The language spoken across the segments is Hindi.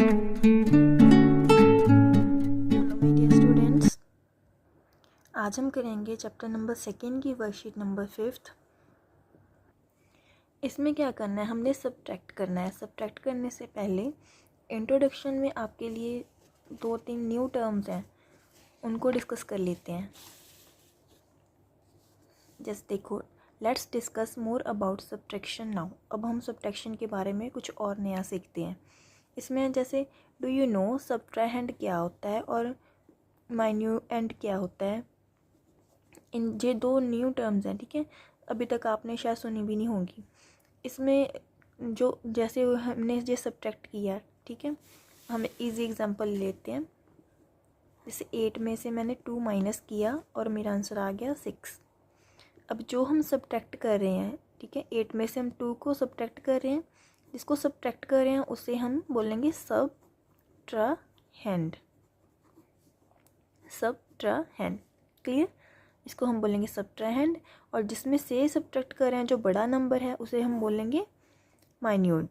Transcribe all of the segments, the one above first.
हेलो माय डियर स्टूडेंट्स, आज हम करेंगे चैप्टर नंबर 2 की वर्कशीट नंबर 5। इसमें क्या करना है, हमने सब्ट्रैक्ट करना है। सब्ट्रैक्ट करने से पहले इंट्रोडक्शन में आपके लिए 2-3 न्यू टर्म्स हैं, उनको डिस्कस कर लेते हैं। जस्ट देखो, let's discuss more about subtraction now. अब हम सब्ट्रैक्शन के बारे में कुछ और नया सीखते हैं। इसमें जैसे डू यू नो सब्ट्रैहेंड क्या होता है और माइन्यूएंड क्या होता है। इन ये 2 न्यू टर्म्स हैं, ठीक है। अभी तक आपने शायद सुनी भी नहीं होगी। इसमें जो जैसे हमने ये सब्ट्रैक्ट किया, ठीक है, हम इजी एग्जांपल लेते हैं। जैसे 8 में से मैंने 2 माइनस किया और मेरा आंसर आ गया 6। अब जो हम सब्ट्रैक्ट कर रहे हैं, ठीक है, 8 में से हम 2 को सब्ट्रैक्ट कर रहे हैं। जिसको सब्ट्रैक्ट कर रहे हैं उसे हम बोलेंगे सब्ट्राहेंड। Subtrahend, clear. इसको हम बोलेंगे सब्ट्राहेंड। और जिसमें से सब्ट्रैक्ट कर रहे हैं, जो बड़ा नंबर है, उसे हम बोलेंगे माइन्यूएंड।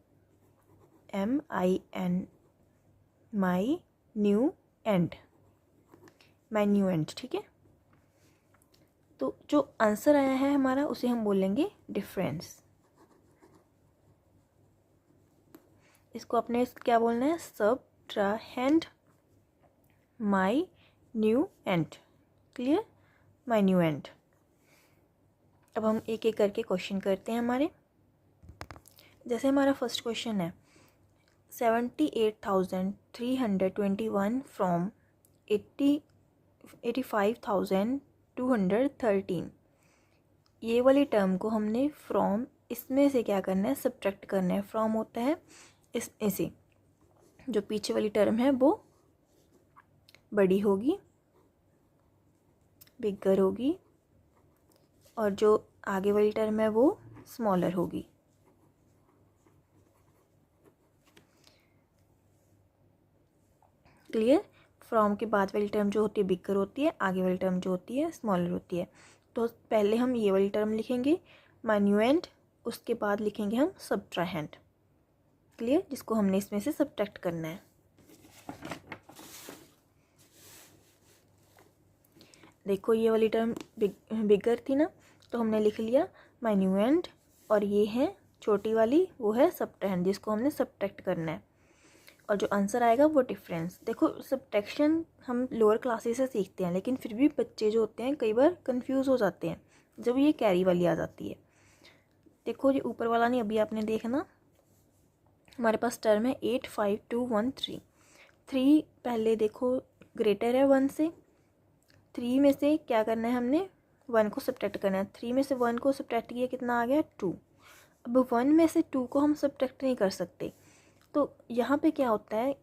MIN, माइन्यूएंड, माइन्यूएंड, ठीक है। तो जो आंसर आया है हमारा, उसे हम बोलेंगे डिफरेंस। इसको अपने क्या बोलना है, सब्ट्राहेंड माइन्यूएंड, क्लियर, माइन्यूएंड। अब हम एक एक करके क्वेश्चन करते हैं हमारे। जैसे हमारा फर्स्ट क्वेश्चन है 78,321 फ्रॉम 85,213। ये वाली टर्म को हमने फ्रॉम, इसमें से क्या करना है, सब्ट्रैक्ट करना है। फ्रॉम होता है इसमें से जो पीछे वाली टर्म है वो बड़ी होगी, बिगर होगी, और जो आगे वाली टर्म है वो स्मॉलर होगी। क्लियर। फ्रॉम के बाद वाली टर्म जो होती है बिगर होती है, आगे वाली टर्म जो होती है स्मॉलर होती है। तो पहले हम ये वाली टर्म लिखेंगे माइन्यूएंड, उसके बाद लिखेंगे हम सब्ट्राहेंड, क्लियर, जिसको हमने इसमें से सब्ट्रैक्ट करना है। देखो ये वाली टर्म बिगर थी ना, तो हमने लिख लिया माइन्यूएंड, और ये है छोटी वाली, वो है सब्ट्राहेंड, जिसको हमने सब्ट्रैक्ट करना है। और जो आंसर आएगा वो डिफरेंस। देखो सब्ट्रैक्शन हम लोअर क्लासेस से सीखते हैं, लेकिन फिर भी बच्चे जो होते हैं कई बार कंफ्यूज हो जाते हैं जब ये कैरी वाली आ जाती है। देखो ये ऊपर वाला नहीं, अभी आपने देखना, हमारे पास टर्म है 85213। 3 पहले देखो ग्रेटर है 1 से। 3 में से क्या करना है, हमने 1 को सब्ट्रैक्ट करना है। 3 में से 1 को सब्ट्रैक्ट किया, कितना आ गया 2। अब 1 में से 2 को हम सब्ट्रैक्ट नहीं कर सकते, तो यहाँ पे क्या होता है,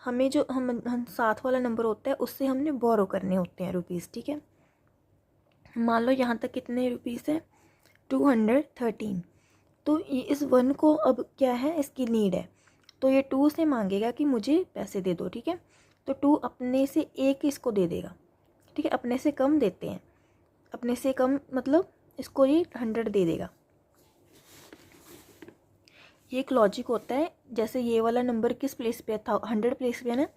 हमें जो हम साथ वाला नंबर होता है उससे हमने बोरो करने होते हैं रुपीज़, ठीक है। मान लो यहाँ तक कितने रुपीज़ है, 213। तो ये इस 1 को अब क्या है, इसकी नीड है, तो ये 2 से मांगेगा कि मुझे पैसे दे दो, ठीक है। तो 2 अपने से 1 इसको दे देगा, ठीक है। अपने से कम देते हैं, अपने से कम मतलब इसको ये 100 दे देगा। ये एक लॉजिक होता है। जैसे ये वाला नंबर किस प्लेस पे था, 100 प्लेस पे है ना,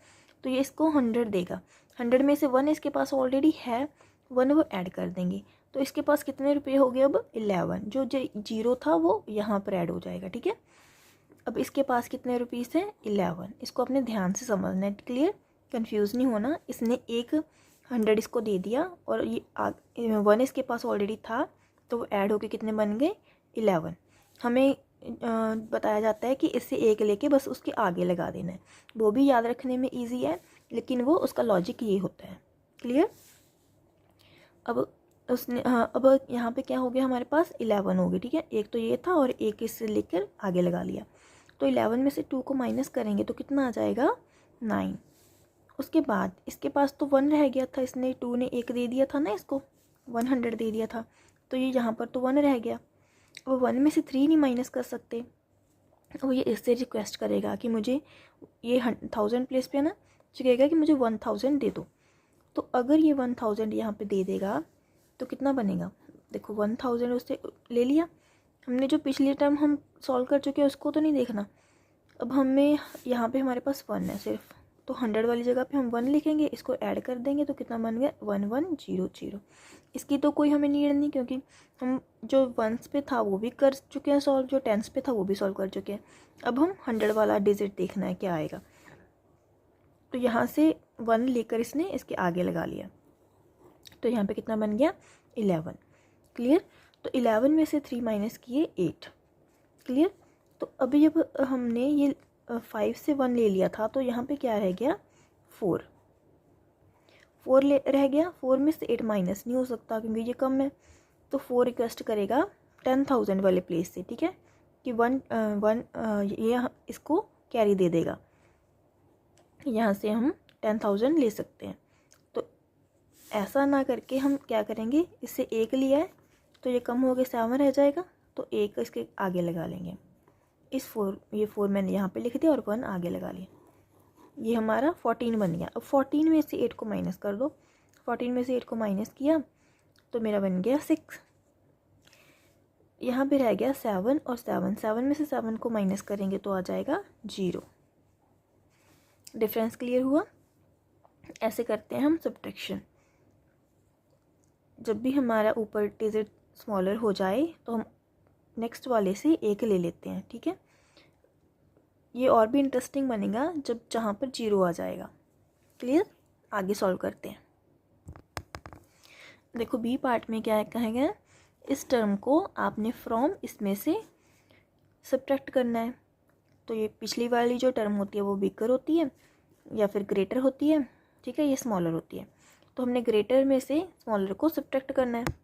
तो ये इसको 100 देगा। 100 में से 1 इसके पास ऑलरेडी है, 1 वो ऐड कर देंगे, तो इसके पास कितने रुपये हो गए, अब 11। जो 0 था वो यहाँ पर ऐड हो जाएगा, ठीक है। अब इसके पास कितने रुपीज़ हैं, 11। इसको अपने ध्यान से समझना है, क्लियर, कंफ्यूज नहीं होना। इसने एक 100 इसको दे दिया और ये 1 इसके पास ऑलरेडी था, तो वो ऐड होके कितने बन गए, 11। हमें बताया जाता है कि इससे 1 लेके बस उसके आगे लगा देना है। वो भी याद रखने में इजी है, लेकिन वो उसका लॉजिक ये होता है, क्लियर। अब उसने अब यहाँ पे क्या हो गया, हमारे पास 11 हो गए, ठीक है। एक तो ये था और एक इससे लेकर आगे लगा लिया। तो 11 में से 2 को माइनस करेंगे तो कितना आ जाएगा, 9। उसके बाद इसके पास तो 1 रह गया था, इसने 2 ने 1 दे दिया था ना, इसको 100 दे दिया था, तो ये यहाँ पर तो 1 रह गया। वो 1 में से 3 नहीं माइनस कर सकते, वो ये इससे रिक्वेस्ट करेगा कि मुझे ये 1000 प्लेस पे है ना, तो कहेगा कि मुझे 1000 दे दो। तो अगर ये 1000 यहाँ पे दे देगा तो कितना बनेगा, देखो 1000 उससे ले लिया हमने। जो पिछली टर्म हम सॉल्व कर चुके हैं उसको तो नहीं देखना, अब हमें यहाँ पे हमारे पास 1 है सिर्फ, तो 100 वाली जगह पे हम 1 लिखेंगे, इसको ऐड कर देंगे तो कितना बन गया 1100। इसकी तो कोई हमें नीड नहीं, क्योंकि हम जो वंस पे था वो भी कर चुके हैं सॉल्व, जो टेंस पे था वो भी सॉल्व कर चुके हैं। अब हम 100 वाला डिजिट देखना है क्या आएगा। तो यहाँ से 1 लेकर इसने इसके आगे लगा लिया, तो यहाँ पे कितना बन गया 11। क्लियर। तो 11 में से 3 माइनस किए 8। क्लियर। तो अभी जब हमने ये 5 से 1 ले लिया था तो यहाँ पे क्या रह गया 4 रह गया। 4 में से 8 माइनस नहीं हो सकता क्योंकि ये कम है, तो 4 रिक्वेस्ट करेगा 10,000 वाले प्लेस से, ठीक है, कि ये इसको कैरी दे देगा, यहाँ से हम 10,000 ले सकते हैं। तो ऐसा ना करके हम क्या करेंगे, इससे 1 लिया है तो ये कम हो गया 7 रह जाएगा, तो 1 इसके आगे लगा लेंगे। ये 4 मैंने यहाँ पे लिख दिया और 1 आगे लगा लिया, ये हमारा 14 बन गया। अब 14 में से 8 को माइनस कर दो, 14 में से 8 को माइनस किया तो मेरा बन गया 6। यहाँ पे रह गया 7 और 7 में से 7 को माइनस करेंगे तो आ जाएगा 0। डिफरेंस क्लियर हुआ। ऐसे करते हैं हम सब्ट्रैक्शन। जब भी हमारा ऊपर डिजिट स्मॉलर हो जाए तो हम नेक्स्ट वाले से 1 ले लेते हैं, ठीक है। ये और भी इंटरेस्टिंग बनेगा जब जहाँ पर 0 आ जाएगा। क्लियर। आगे सॉल्व करते हैं। देखो बी पार्ट में क्या कहेगा, इस टर्म को आपने फ्रॉम इसमें से सब्ट्रैक्ट करना है। तो ये पिछली वाली जो टर्म होती है वो बिगर होती है या फिर ग्रेटर होती है, ठीक है, ये स्मॉलर होती है। तो हमने ग्रेटर में से स्मॉलर को सब्ट्रैक्ट करना है।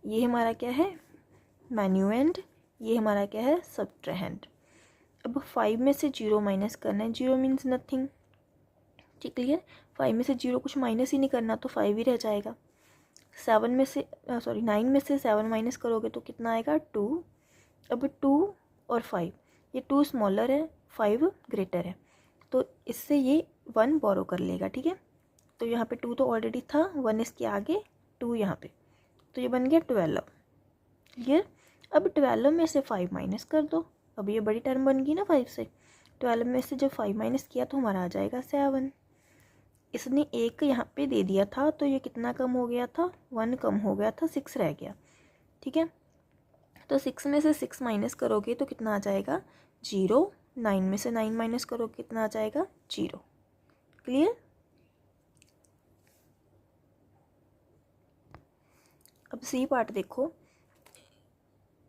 ये हमारा क्या है मैन्यूएंड, ये हमारा क्या है सब्ट्रैहेंड। अब 5 में से 0 माइनस करना है, 0 मीन्स नथिंग, ठीक क्लियर। 5 में से 0 कुछ माइनस ही नहीं करना तो 5 ही रह जाएगा। 9 में से 7 माइनस करोगे तो कितना आएगा 2। अब 2 और 5, ये 2 स्मॉलर है 5 ग्रेटर है, तो इससे ये 1 बोरो कर लेगा, ठीक है। तो यहाँ पे 2 तो ऑलरेडी था, 1 इसके आगे 2 यहाँ पे, तो ये बन गया 12। क्लियर। अब 12 में से 5 माइनस कर दो, अब ये बड़ी टर्म बन गई ना 5 से। 12 में से जब 5 माइनस किया तो हमारा आ जाएगा 7। इसने 1 यहाँ पे दे दिया था तो ये कितना कम हो गया था 1 कम हो गया था, 6 रह गया, ठीक है। तो 6 में से 6 माइनस करोगे तो कितना आ जाएगा 0। 9 में से 9 माइनस करोगे कितना आ जाएगा 0। क्लियर। अब सी पार्ट देखो,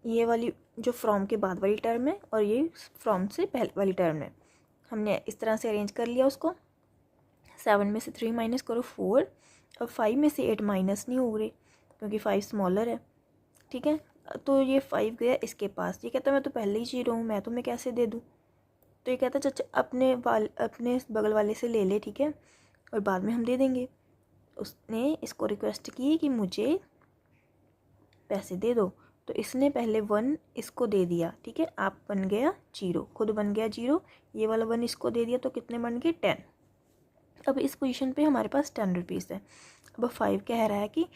ये वाली जो फ्रॉम के बाद वाली टर्म है और ये फ्रॉम से पहले वाली टर्म है, हमने इस तरह से अरेंज कर लिया उसको। 7 में से 3 माइनस करो 4। अब 5 में से 8 माइनस नहीं हो रहे क्योंकि 5 स्मॉलर है, ठीक है। तो ये 5 गया इसके पास, ये कहता मैं तो पहले ही 0 हूँ, मैं तुम्हें कैसे दे दूँ। तो ये कहता चाचा अपने बगल वाले से ले ले, ठीक है, और बाद में हम दे देंगे। उसने इसको रिक्वेस्ट की कि मुझे पैसे दे दो, तो इसने पहले 1 इसको दे दिया, ठीक है, आप बन गया 0, खुद बन गया 0, ये वाला 1 इसको दे दिया तो कितने बन गए 10। अब इस पोजीशन पे हमारे पास 10 रुपीज़ है। अब 5 कह रहा है कि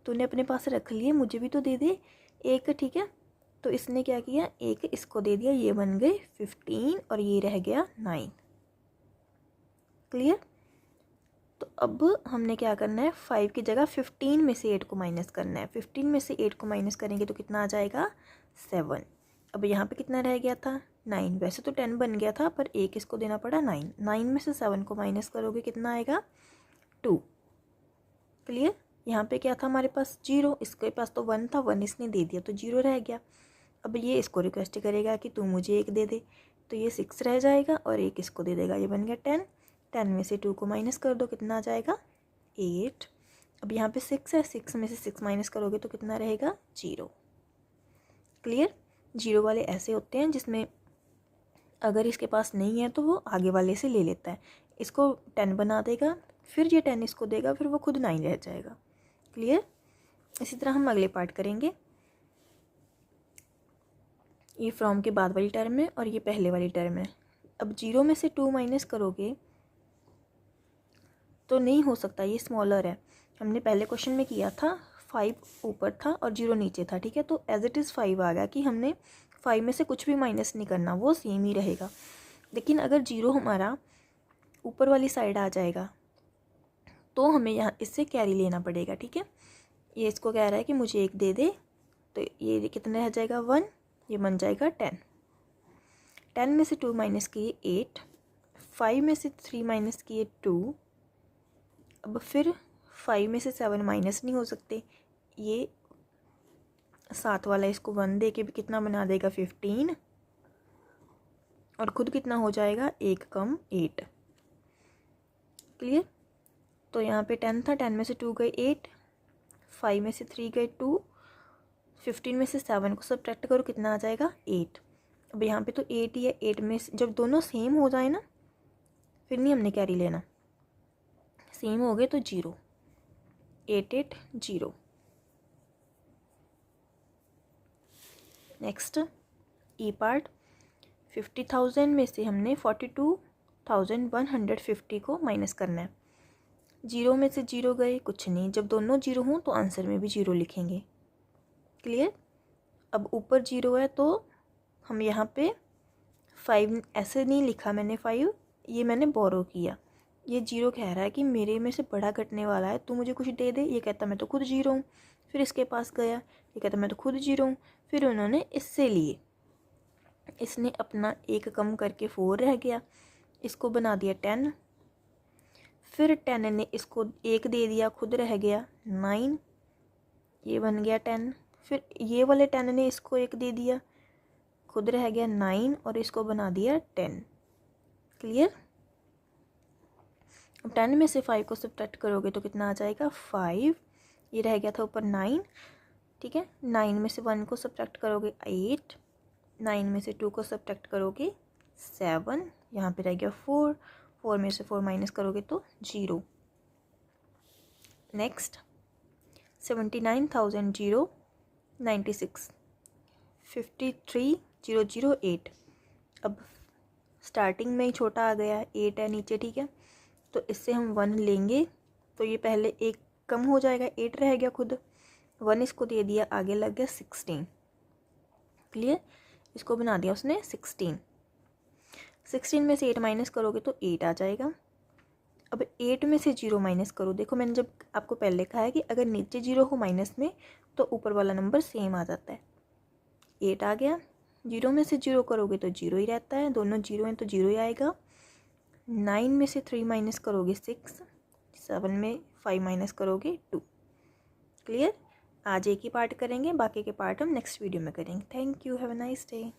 तूने अपने पास रख लिए, मुझे भी तो दे दे 1, ठीक है। तो इसने क्या किया 1 इसको दे दिया, ये बन गए 15 और ये रह गया 9। क्लियर। तो अब हमने क्या करना है 5 की जगह 15 में से 8 को माइनस करना है। 15 में से 8 को माइनस करेंगे तो कितना आ जाएगा 7। अब यहाँ पे कितना रह गया था 9, वैसे तो 10 बन गया था पर 1 इसको देना पड़ा 9। 9 में से 7 को माइनस करोगे कितना आएगा 2। क्लियर। यहाँ पे क्या था हमारे पास 0, इसके पास तो 1 था, 1 इसने दे दिया तो 0 रह गया। अब ये इसको रिक्वेस्ट करेगा कि तू मुझे 1 दे दे, तो ये 6 रह जाएगा और 1 इसको दे देगा, ये बन गया 10। 10 में से 2 को माइनस कर दो कितना आ जाएगा 8। अब यहाँ पे 6 है, 6 में से 6 माइनस करोगे तो कितना रहेगा 0। क्लियर। 0 वाले ऐसे होते हैं जिसमें अगर इसके पास नहीं है तो वो आगे वाले से ले लेता है, इसको 10 बना देगा, फिर ये 10 इसको देगा, फिर वो खुद 9 रह जाएगा। क्लियर। इसी तरह हम अगले पार्ट करेंगे। ये फ्रॉम के बाद वाली टर्म है और ये पहले वाली टर्म है। अब 0 में से 2 माइनस करोगे तो नहीं हो सकता, ये स्मॉलर है। हमने पहले क्वेश्चन में किया था 5 ऊपर था और 0 नीचे था, ठीक है। तो एज इट इज़ 5 आ गया कि हमने 5 में से कुछ भी माइनस नहीं करना, वो सेम ही रहेगा। लेकिन अगर 0 हमारा ऊपर वाली साइड आ जाएगा तो हमें यहाँ इससे कैरी लेना पड़ेगा, ठीक है। ये इसको कह रहा है कि मुझे 1 दे दे, तो ये कितना रह जाएगा 1, ये बन जाएगा 10। 10 में से 2 माइनस किए 8, 5 में से 3 माइनस किए 2, अब फिर 5 में से 7 माइनस नहीं हो सकते, ये 7 वाला इसको 1 दे के भी कितना बना देगा 15, और खुद कितना हो जाएगा 1 कम 8। क्लियर। तो यहाँ पे 10 था, 10 में से 2 गए 8, 5 में से 3 गए 2, 15 में से 7 को सब्ट्रैक्ट करो, कितना आ जाएगा 8। अब यहाँ पे तो 8 ही है, 8 में से जब दोनों सेम हो जाए ना फिर नहीं हमने कैरी लेना, सेम हो गए तो 0, 8 8 0। नेक्स्ट ई पार्ट, 50,000 में से हमने 42,150 को माइनस करना है। 0 में से 0 गए, कुछ नहीं, जब दोनों 0 हों तो आंसर में भी 0 लिखेंगे। क्लियर। अब ऊपर 0 है तो हम यहाँ पे 5 ऐसे नहीं लिखा मैंने, 5 ये मैंने बोरो किया। ये 0 कह रहा है कि मेरे में से बड़ा घटने वाला है, तू मुझे कुछ दे दे। ये कहता मैं तो खुद 0 हूँ। फिर इसके पास गया, ये कहता मैं तो खुद 0 हूँ। फिर उन्होंने इससे लिए, इसने अपना 1 कम करके 4 रह गया, इसको बना दिया 10। फिर 10 ने इसको 1 दे दिया, खुद रह गया 9, ये बन गया 10। फिर ये वाले 10 ने इसको 1 दे दिया, खुद रह गया 9, और इसको बना दिया 10। क्लियर। अब 10 में से 5 को सब्ट्रैक्ट करोगे तो कितना आ जाएगा 5, ये रह गया था ऊपर 9, ठीक है। 9 में से 1 को सब्ट्रैक्ट करोगे 8, 9 में से 2 को सब्ट्रैक्ट करोगे 7, यहाँ पे रह गया 4, 4 में से 4 माइनस करोगे तो 0। नेक्स्ट 79,096, 53,008। अब स्टार्टिंग में ही छोटा आ गया, 8 है नीचे, ठीक है। तो इससे हम 1 लेंगे तो ये पहले 1 कम हो जाएगा, 8 रह गया खुद, 1 इसको दे दिया, आगे लग गया 16। क्लियर। इसको बना दिया उसने 16। 16 में से 8 माइनस करोगे तो 8 आ जाएगा। अब 8 में से 0 माइनस करो, देखो मैंने जब आपको पहले लिखा है कि अगर नीचे 0 हो माइनस में तो ऊपर वाला नंबर सेम आ जाता है। 8 आ गया, 0 में से 0 करोगे तो 0 ही रहता है, दोनों 0 हैं तो 0 ही आएगा। 9 में से 3 माइनस करोगे 6, 7 में 5 माइनस करोगे 2। क्लियर। आज एक ही पार्ट करेंगे, बाकी के पार्ट हम नेक्स्ट वीडियो में करेंगे। Thank you, have a nice day.